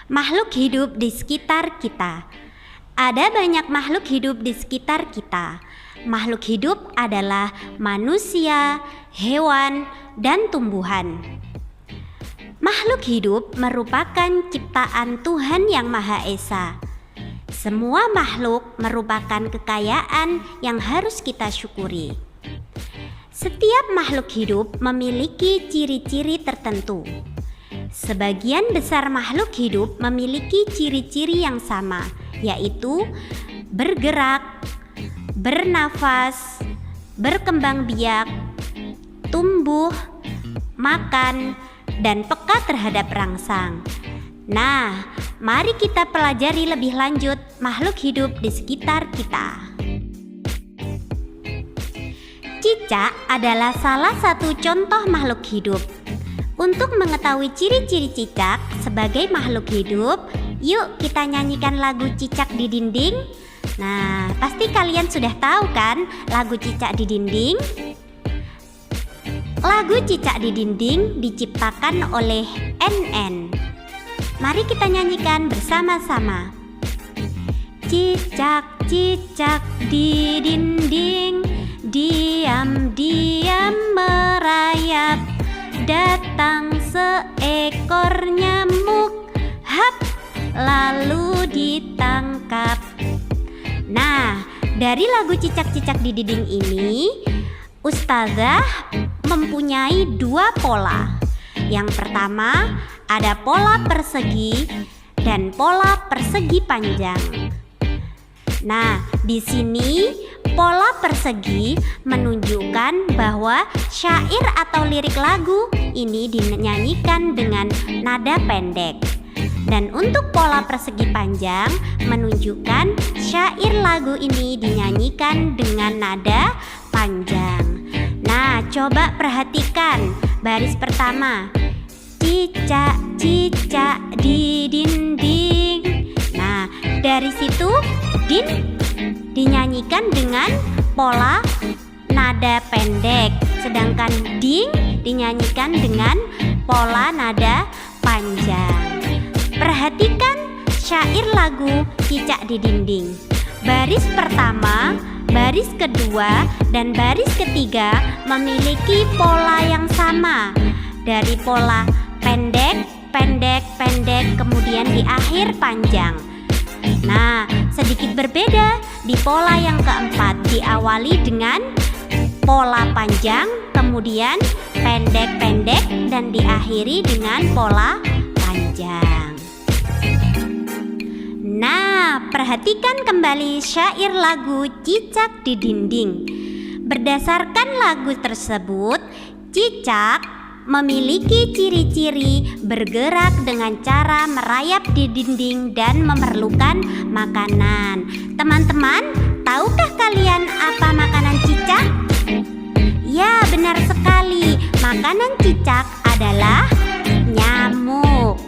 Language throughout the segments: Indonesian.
Makhluk hidup di sekitar kita. Ada banyak makhluk hidup di sekitar kita. Makhluk hidup adalah manusia, hewan, dan tumbuhan. Makhluk hidup merupakan ciptaan Tuhan Yang Maha Esa. Semua makhluk merupakan kekayaan yang harus kita syukuri. Setiap makhluk hidup memiliki ciri-ciri tertentu. Sebagian besar makhluk hidup memiliki ciri-ciri yang sama, yaitu bergerak, bernafas, berkembang biak, tumbuh, makan, dan peka terhadap rangsang. Nah, mari kita pelajari lebih lanjut makhluk hidup di sekitar kita. Cicak adalah salah satu contoh makhluk hidup. Untuk mengetahui ciri-ciri cicak sebagai makhluk hidup, yuk kita nyanyikan lagu Cicak di Dinding. Nah, pasti kalian sudah tahu kan lagu Cicak di Dinding? Lagu Cicak di Dinding diciptakan oleh NN. Mari kita nyanyikan bersama-sama. Cicak, cicak di dinding, diam-diam merayap. Datang seekor nyamuk, hap, lalu ditangkap. Nah, dari lagu Cicak-cicak di dinding ini, Ustazah mempunyai dua pola. Yang pertama, ada pola persegi dan pola persegi panjang. Nah, di sini pola persegi menunjukkan bahwa syair atau lirik lagu ini dinyanyikan dengan nada pendek. Dan untuk pola persegi panjang menunjukkan syair lagu ini dinyanyikan dengan nada panjang. Nah, coba perhatikan baris pertama. Cicak, cicak di dinding. Nah, dari situ dinyanyikan dengan pola nada pendek, sedangkan ding dinyanyikan dengan pola nada panjang. Perhatikan syair lagu Cicak di Dinding. Baris pertama, baris kedua, dan baris ketiga memiliki pola yang sama. Dari pola pendek, pendek, pendek, kemudian di akhir panjang. Nah, sedikit berbeda di pola yang keempat, diawali dengan pola panjang, kemudian pendek-pendek, dan diakhiri dengan pola panjang. Nah, perhatikan kembali syair lagu Cicak di Dinding. Berdasarkan lagu tersebut, cicak memiliki ciri-ciri bergerak dengan cara merayap di dinding dan memerlukan makanan. Teman-teman, tahukah kalian apa makanan cicak? Ya, benar sekali. Makanan cicak adalah nyamuk.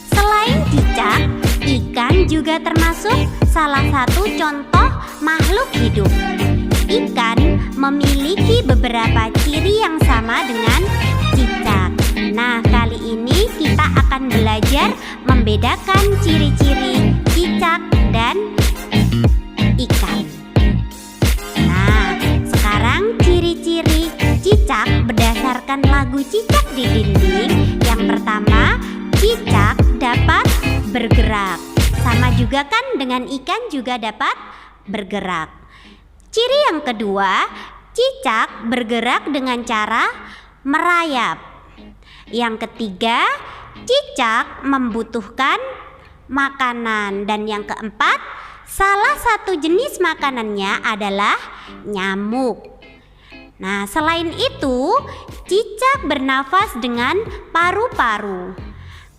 Selain cicak, ikan juga termasuk salah satu contoh makhluk hidup. Ikan memiliki beberapa ciri yang sama dengan cicak. Nah, kali ini kita akan belajar membedakan ciri-ciri cicak dan ikan. Nah, sekarang ciri-ciri cicak berdasarkan lagu Cicak di Dinding. Yang pertama, cicak dapat bergerak. Sama juga kan dengan ikan juga dapat bergerak. Ciri yang kedua, cicak bergerak dengan cara merayap. Yang ketiga, cicak membutuhkan makanan. Dan yang keempat, salah satu jenis makanannya adalah nyamuk. Nah, selain itu, cicak bernafas dengan paru-paru.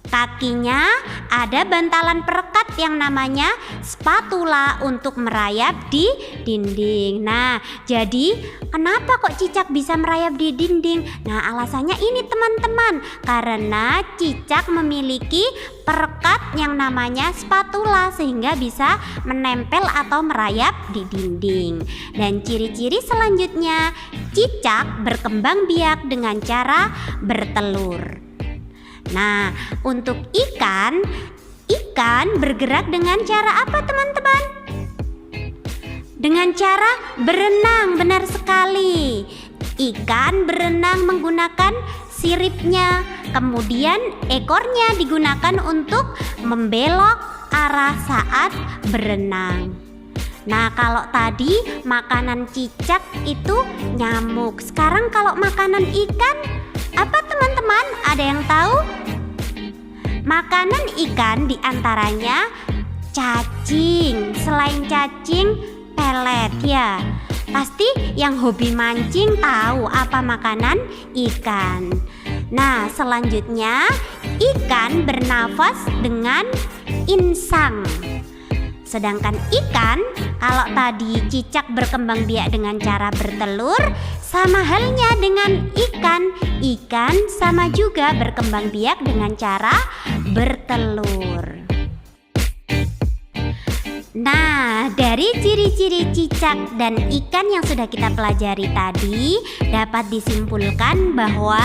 Kakinya ada bantalan perekat yang namanya spatula untuk merayap di dinding. Nah, jadi kenapa kok cicak bisa merayap di dinding? Nah, alasannya ini teman-teman, karena cicak memiliki perekat yang namanya spatula sehingga bisa menempel atau merayap di dinding. Dan ciri-ciri selanjutnya, cicak berkembang biak dengan cara bertelur. Nah, untuk ikan bergerak dengan cara apa teman-teman? Dengan cara berenang, benar sekali. Ikan berenang menggunakan siripnya, kemudian ekornya digunakan untuk membelok arah saat berenang. Nah, kalau tadi makanan cicak itu nyamuk. Sekarang kalau makanan ikan apa teman-teman? Ada yang tahu? Makanan ikan diantaranya cacing. Selain cacing, pelet ya. Pasti yang hobi mancing tahu apa makanan ikan. Nah, selanjutnya ikan bernafas dengan insang. Sedangkan ikan, kalau tadi cicak berkembang biak dengan cara bertelur, sama halnya dengan ikan sama juga berkembang biak dengan cara bertelur. Nah, dari ciri-ciri cicak dan ikan yang sudah kita pelajari tadi, dapat disimpulkan bahwa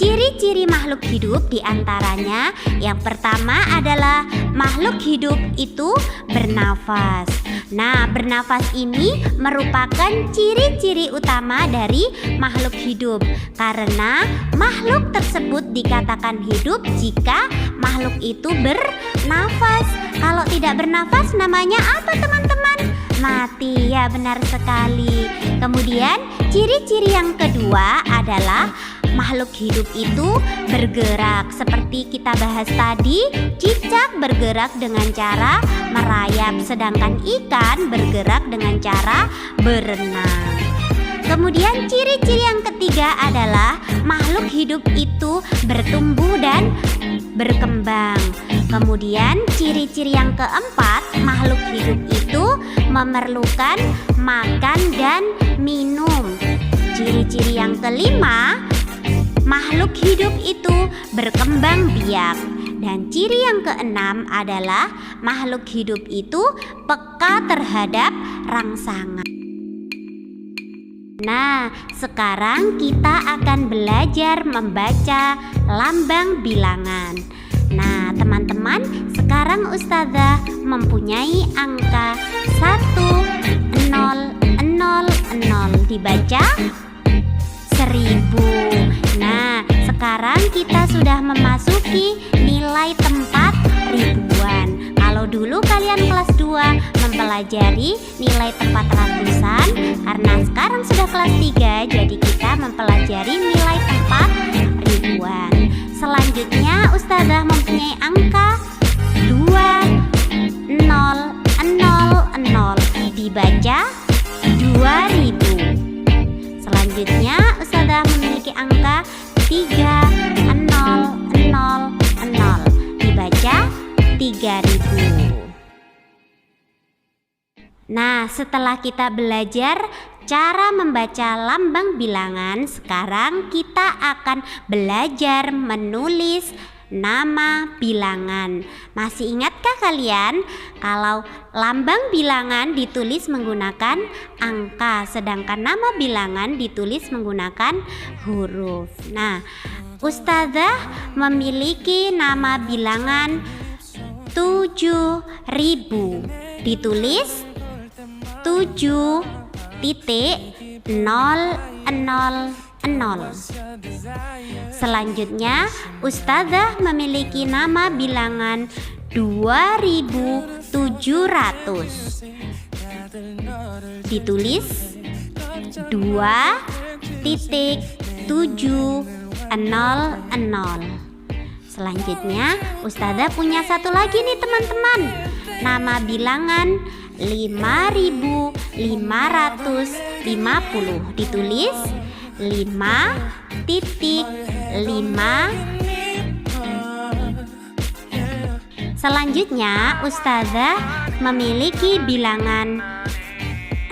ciri-ciri makhluk hidup diantaranya yang pertama adalah makhluk hidup itu bernafas. Nah, bernafas ini merupakan ciri-ciri utama dari makhluk hidup, karena makhluk tersebut dikatakan hidup jika makhluk itu bernafas. Kalau tidak bernafas namanya apa teman-teman? Mati, ya benar sekali. Kemudian ciri-ciri yang kedua adalah makhluk hidup itu bergerak. Seperti kita bahas tadi, cicak bergerak dengan cara merayap, sedangkan ikan bergerak dengan cara berenang. Kemudian ciri-ciri yang ketiga adalah makhluk hidup itu bertumbuh dan berkembang. Kemudian ciri-ciri yang keempat, makhluk hidup itu memerlukan makan dan minum. Ciri-ciri yang kelima, makhluk hidup itu berkembang biak. Dan ciri yang keenam adalah makhluk hidup itu peka terhadap rangsangan. Nah, sekarang kita akan belajar membaca lambang bilangan. Nah, teman-teman, sekarang Ustazah mempunyai angka 1000. Dibaca 1000. Nah, sekarang kita sudah memasuki nilai tempat ribuan. Kalau dulu kalian kelas 2 mempelajari nilai tempat ratusan, karena sekarang sudah kelas 3, jadi kita mempelajari nilai tempat ribuan. Selanjutnya Ustazah mempunyai angka 2000. Dibaca 2000. Selanjutnya Ustazah memiliki angka 3000. Dibaca 3000. Nah, setelah kita belajar cara membaca lambang bilangan, sekarang kita akan belajar menulis nama bilangan. Masih ingatkah kalian kalau lambang bilangan ditulis menggunakan angka, sedangkan nama bilangan ditulis menggunakan huruf. Nah, Ustazah memiliki nama bilangan 7000. Ditulis 7.000. Selanjutnya Ustazah memiliki nama bilangan 2700. Ditulis 2.700. Selanjutnya Ustazah punya satu lagi nih teman-teman, nama bilangan 5550. Ditulis 5.5. Selanjutnya Ustazah memiliki bilangan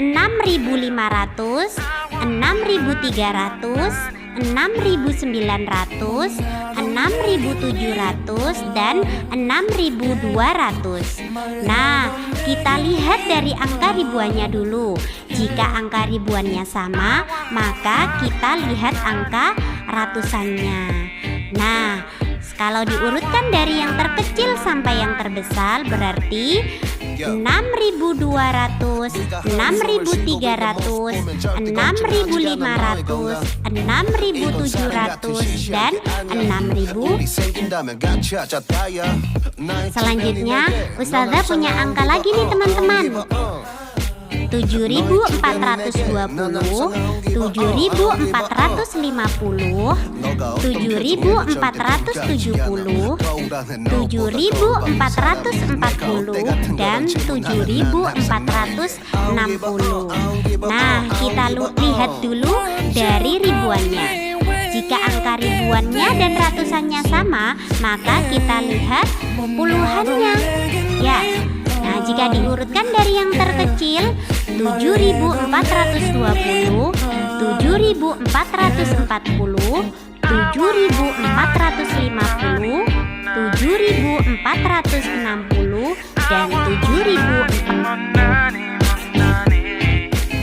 6500, 6300, 6900, 6700, dan 6200. Nah, kita lihat dari angka ribuannya dulu. Jika angka ribuannya sama, maka kita lihat angka ratusannya. Nah, Kalau diurutkan dari yang terkecil sampai yang terbesar berarti 6.200, 6.300, 6.500, 6.700, dan 6.000. Selanjutnya, Ustazah punya angka lagi nih teman-teman. 7.420, 7.450, 7.470, 7.440, dan 7.460. Nah, kita lihat dulu dari ribuannya. Jika angka ribuannya dan ratusannya sama, maka kita lihat puluhannya. Ya. Nah, jika diurutkan dari yang terkecil 7.420, 7.440, 7.450, 7.460, dan 7.000.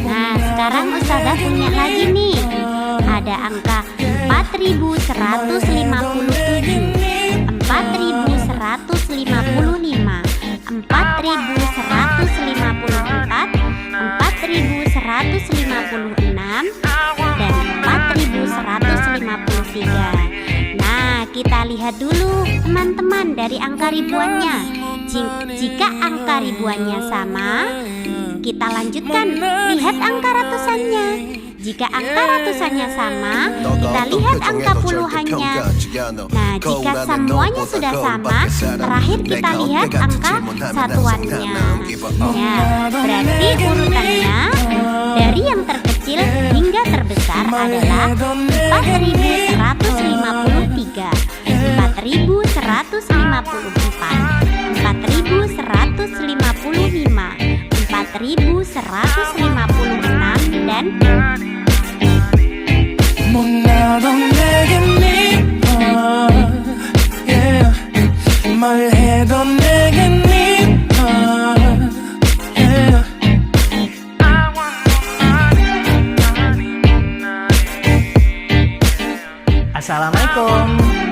Nah, sekarang Ustazah punya lagi nih. Ada angka 4.157, 4.155, 4.154, 4.156, dan 4.153. Nah, kita lihat dulu teman-teman dari angka ribuannya. Jika angka ribuannya sama, kita lanjutkan lihat angka ratusannya. Jika angka ratusannya sama, kita lihat angka puluhannya. Nah, jika semuanya sudah sama, terakhir kita lihat angka satuannya. Ya, berarti urutannya dari yang terkecil hingga terbesar adalah 4.153, 4.154, 4.155, 4.156, dan Assalamualaikum.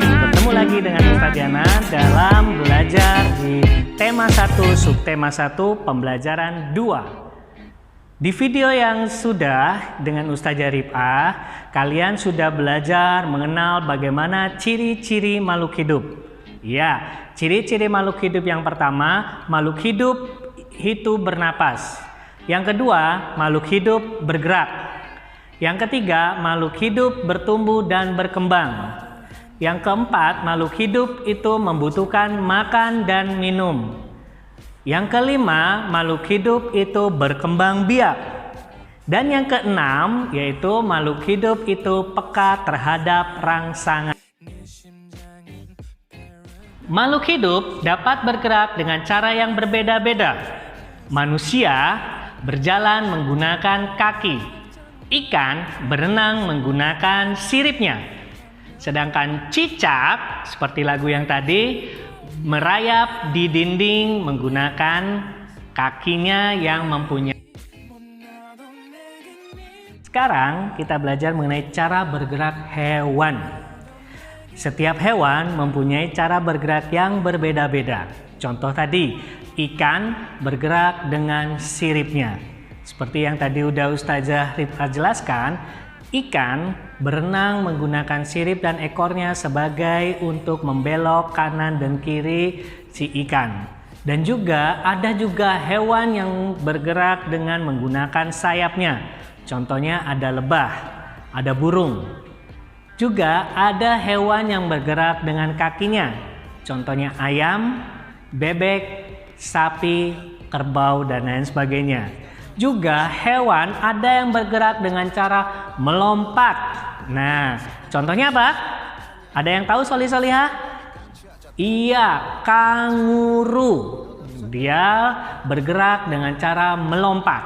Bertemu lagi dengan Ustaz Diana dalam belajar di tema 1 subtema 1 pembelajaran 2. Di video yang sudah dengan Ustazah Rif'ah, kalian sudah belajar mengenal bagaimana ciri-ciri makhluk hidup. Ya, ciri-ciri makhluk hidup yang pertama, makhluk hidup itu bernapas. Yang kedua, makhluk hidup bergerak. Yang ketiga, makhluk hidup bertumbuh dan berkembang. Yang keempat, makhluk hidup itu membutuhkan makan dan minum. Yang kelima, makhluk hidup itu berkembang biak. Dan yang keenam, yaitu makhluk hidup itu peka terhadap rangsangan. Makhluk hidup dapat bergerak dengan cara yang berbeda-beda. Manusia berjalan menggunakan kaki. Ikan berenang menggunakan siripnya. Sedangkan cicak, seperti lagu yang tadi, merayap di dinding menggunakan kakinya yang mempunyai. Sekarang kita belajar mengenai cara bergerak hewan. Setiap hewan mempunyai cara bergerak yang berbeda-beda. Contoh tadi, ikan bergerak dengan siripnya. Seperti yang tadi udah Ustazah Rif'ah jelaskan, ikan berenang menggunakan sirip dan ekornya sebagai untuk membelok kanan dan kiri si ikan. Dan juga ada hewan yang bergerak dengan menggunakan sayapnya. Contohnya ada lebah, ada burung. Juga ada hewan yang bergerak dengan kakinya. Contohnya ayam, bebek, sapi, kerbau, dan lain sebagainya. Juga hewan ada yang bergerak dengan cara melompat. Nah, contohnya apa? Ada yang tahu Solihah? Iya, kanguru. Dia bergerak dengan cara melompat.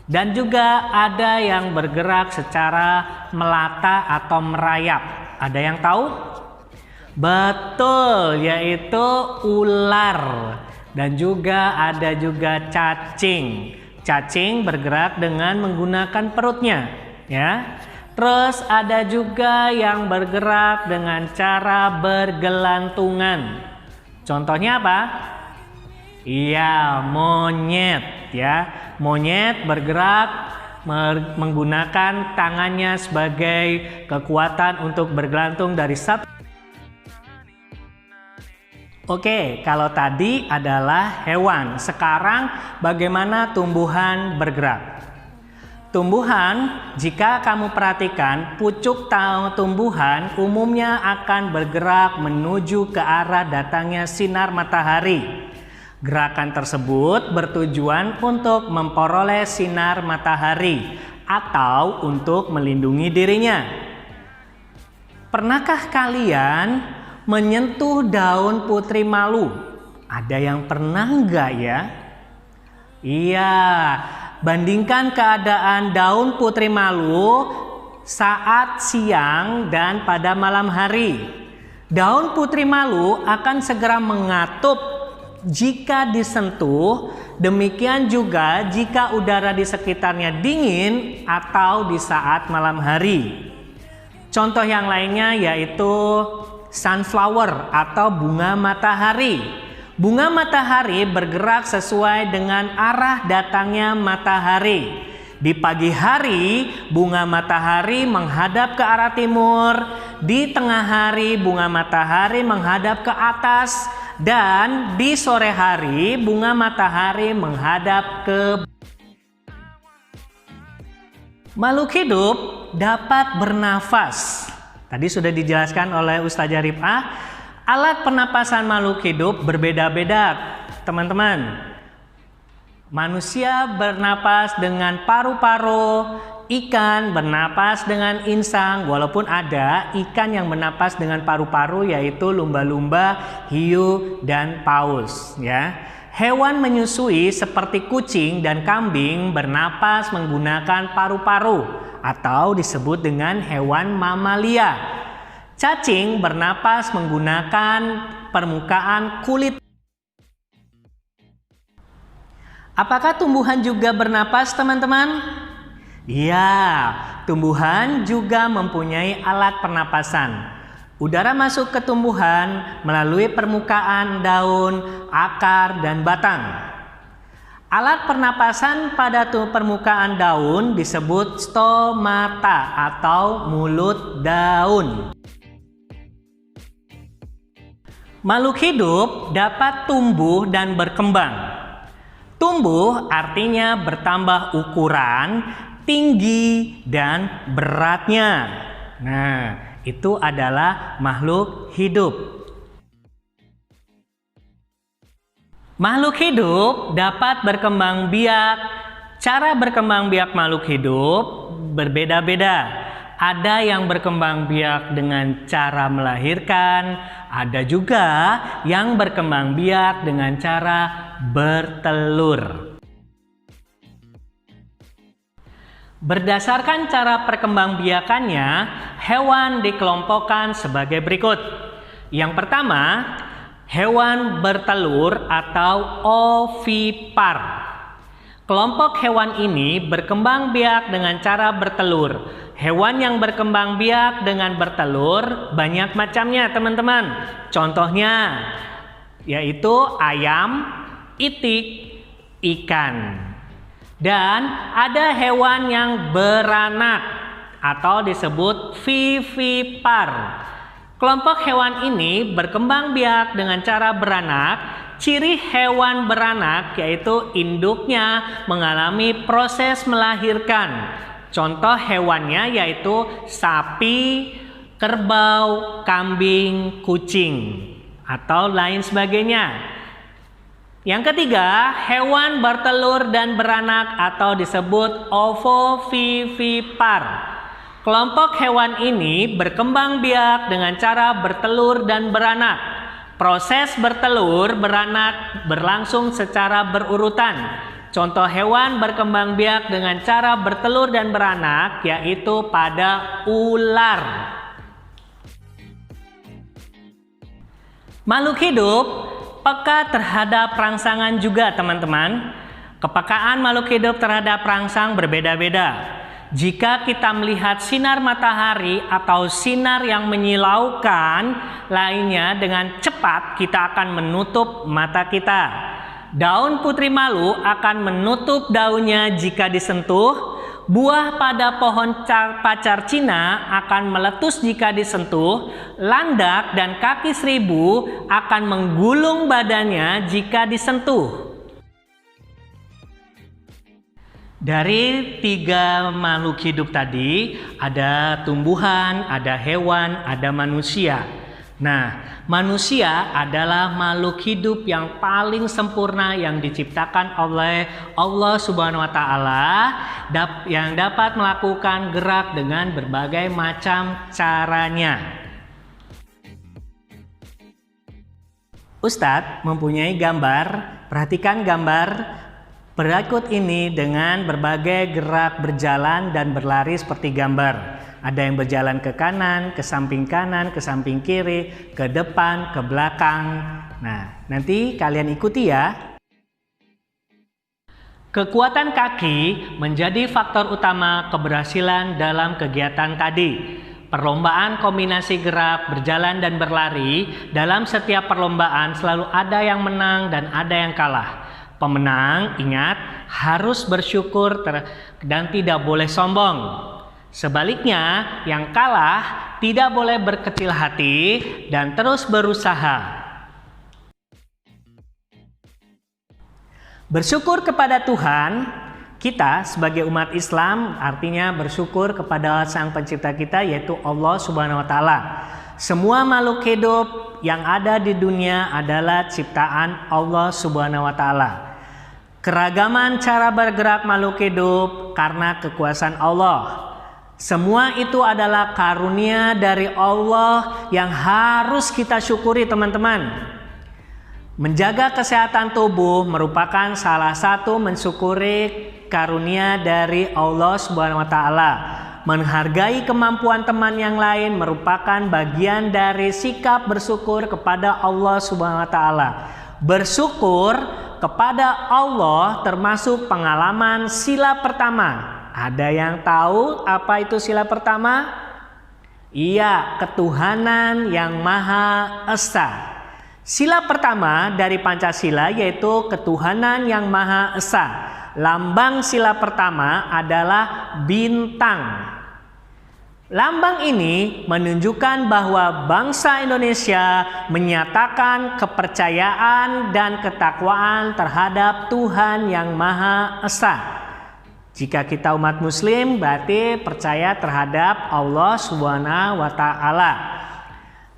Dan juga ada yang bergerak secara melata atau merayap. Ada yang tahu? Betul, yaitu ular. Dan juga ada cacing. Cacing bergerak dengan menggunakan perutnya, ya. Terus ada juga yang bergerak dengan cara bergelantungan. Contohnya apa? Iya, monyet ya. Monyet bergerak menggunakan tangannya sebagai kekuatan untuk bergelantung dari satu. Oke, kalau tadi adalah hewan. Sekarang bagaimana tumbuhan bergerak? Tumbuhan, jika kamu perhatikan, pucuk tumbuhan umumnya akan bergerak menuju ke arah datangnya sinar matahari. Gerakan tersebut bertujuan untuk memperoleh sinar matahari atau untuk melindungi dirinya. Pernahkah kalian menyentuh daun putri malu? Ada yang pernah enggak ya? Iya, bandingkan keadaan daun putri malu saat siang dan pada malam hari. Daun putri malu akan segera mengatup jika disentuh, demikian juga jika udara di sekitarnya dingin atau di saat malam hari. Contoh yang lainnya yaitu sunflower atau bunga matahari. Bunga matahari bergerak sesuai dengan arah datangnya matahari. Di pagi hari, bunga matahari menghadap ke arah timur. Di tengah hari, bunga matahari menghadap ke atas. Dan di sore hari, bunga matahari menghadap ke. Makhluk hidup dapat bernafas. Tadi sudah dijelaskan oleh Ustazah Rifah. Alat pernapasan makhluk hidup berbeda-beda, teman-teman. Manusia bernapas dengan paru-paru, ikan bernapas dengan insang, walaupun ada ikan yang bernapas dengan paru-paru yaitu lumba-lumba, hiu, dan paus. Ya. Hewan menyusui seperti kucing dan kambing bernapas menggunakan paru-paru atau disebut dengan hewan mamalia. Cacing bernapas menggunakan permukaan kulit. Apakah tumbuhan juga bernapas, teman-teman? Iya, tumbuhan juga mempunyai alat pernapasan. Udara masuk ke tumbuhan melalui permukaan daun, akar, dan batang. Alat pernapasan pada permukaan daun disebut stomata atau mulut daun. Makhluk hidup dapat tumbuh dan berkembang. Tumbuh artinya bertambah ukuran, tinggi, dan beratnya. Nah, itu adalah makhluk hidup. Makhluk hidup dapat berkembang biak. Cara berkembang biak makhluk hidup berbeda-beda. Ada yang berkembang biak dengan cara melahirkan, ada juga yang berkembang biak dengan cara bertelur. Berdasarkan cara perkembangbiakannya, hewan dikelompokkan sebagai berikut. Yang pertama, hewan bertelur atau ovipar. Kelompok hewan ini berkembang biak dengan cara bertelur. Hewan yang berkembang biak dengan bertelur banyak macamnya, teman-teman. Contohnya yaitu ayam, itik, ikan. Dan ada hewan yang beranak atau disebut vivipar. Kelompok hewan ini berkembang biak dengan cara beranak. Ciri hewan beranak yaitu induknya mengalami proses melahirkan. Contoh hewannya yaitu sapi, kerbau, kambing, kucing, atau lain sebagainya. Yang ketiga, hewan bertelur dan beranak atau disebut ovovivipar. Kelompok hewan ini berkembang biak dengan cara bertelur dan beranak. Proses bertelur beranak berlangsung secara berurutan. Contoh hewan berkembang biak dengan cara bertelur dan beranak yaitu pada ular. Makhluk hidup peka terhadap rangsangan juga, teman-teman. Kepekaan makhluk hidup terhadap rangsang berbeda-beda. Jika kita melihat sinar matahari atau sinar yang menyilaukan lainnya dengan cepat, kita akan menutup mata kita. Daun putri malu akan menutup daunnya jika disentuh. Buah pada pohon pacar Cina akan meletus jika disentuh. Landak dan kaki seribu akan menggulung badannya jika disentuh. Dari 3 makhluk hidup tadi, ada tumbuhan, ada hewan, ada manusia. Nah, manusia adalah makhluk hidup yang paling sempurna yang diciptakan oleh Allah Subhanahu wa Ta'ala, yang dapat melakukan gerak dengan berbagai macam caranya. Ustadz mempunyai gambar, perhatikan gambar berikut ini dengan berbagai gerak berjalan dan berlari seperti gambar. Ada yang berjalan ke kanan, ke samping kiri, ke depan, ke belakang. Nah, nanti kalian ikuti ya. Kekuatan kaki menjadi faktor utama keberhasilan dalam kegiatan tadi. Perlombaan kombinasi gerak, berjalan dan berlari, dalam setiap perlombaan selalu ada yang menang dan ada yang kalah. Pemenang, ingat, harus bersyukur dan tidak boleh sombong. Sebaliknya, yang kalah tidak boleh berkecil hati dan terus berusaha. Bersyukur kepada Tuhan, kita sebagai umat Islam artinya bersyukur kepada Sang Pencipta kita, yaitu Allah Subhanahu wa Ta'ala. Semua makhluk hidup yang ada di dunia adalah ciptaan Allah Subhanahu wa Ta'ala. Keragaman cara bergerak makhluk hidup karena kekuasaan Allah. Semua itu adalah karunia dari Allah yang harus kita syukuri, teman-teman. Menjaga kesehatan tubuh merupakan salah satu mensyukuri karunia dari Allah Subhanahu wa Ta'ala. Menghargai kemampuan teman yang lain merupakan bagian dari sikap bersyukur kepada Allah Subhanahu wa Ta'ala. Bersyukur kepada Allah termasuk pengalaman sila pertama. Ada yang tahu apa itu sila pertama? Iya, ketuhanan yang Maha Esa. Sila pertama dari Pancasila yaitu ketuhanan yang Maha Esa. Lambang sila pertama adalah bintang. Lambang ini menunjukkan bahwa bangsa Indonesia menyatakan kepercayaan dan ketakwaan terhadap Tuhan yang Maha Esa. Jika kita umat muslim berarti percaya terhadap Allah Subhanahu wa Ta'ala.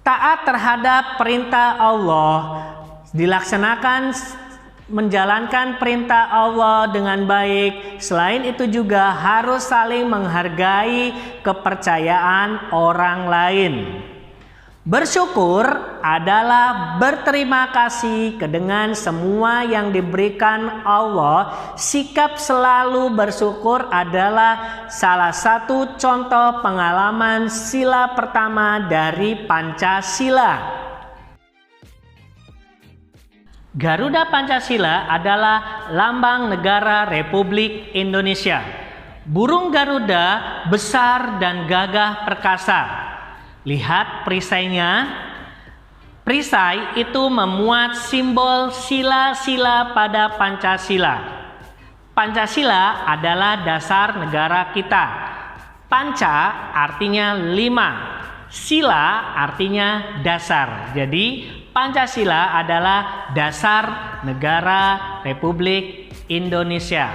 Taat terhadap perintah Allah, dilaksanakan menjalankan perintah Allah dengan baik. Selain itu juga harus saling menghargai kepercayaan orang lain. Bersyukur adalah berterima kasih dengan semua yang diberikan Allah. Sikap selalu bersyukur adalah salah satu contoh pengalaman sila pertama dari Pancasila. Garuda Pancasila adalah lambang negara Republik Indonesia. Burung Garuda besar dan gagah perkasa. Lihat perisainya. Perisai itu memuat simbol sila-sila pada Pancasila. Pancasila adalah dasar negara kita. Panca artinya 5, sila artinya dasar. Jadi Pancasila adalah dasar negara Republik Indonesia.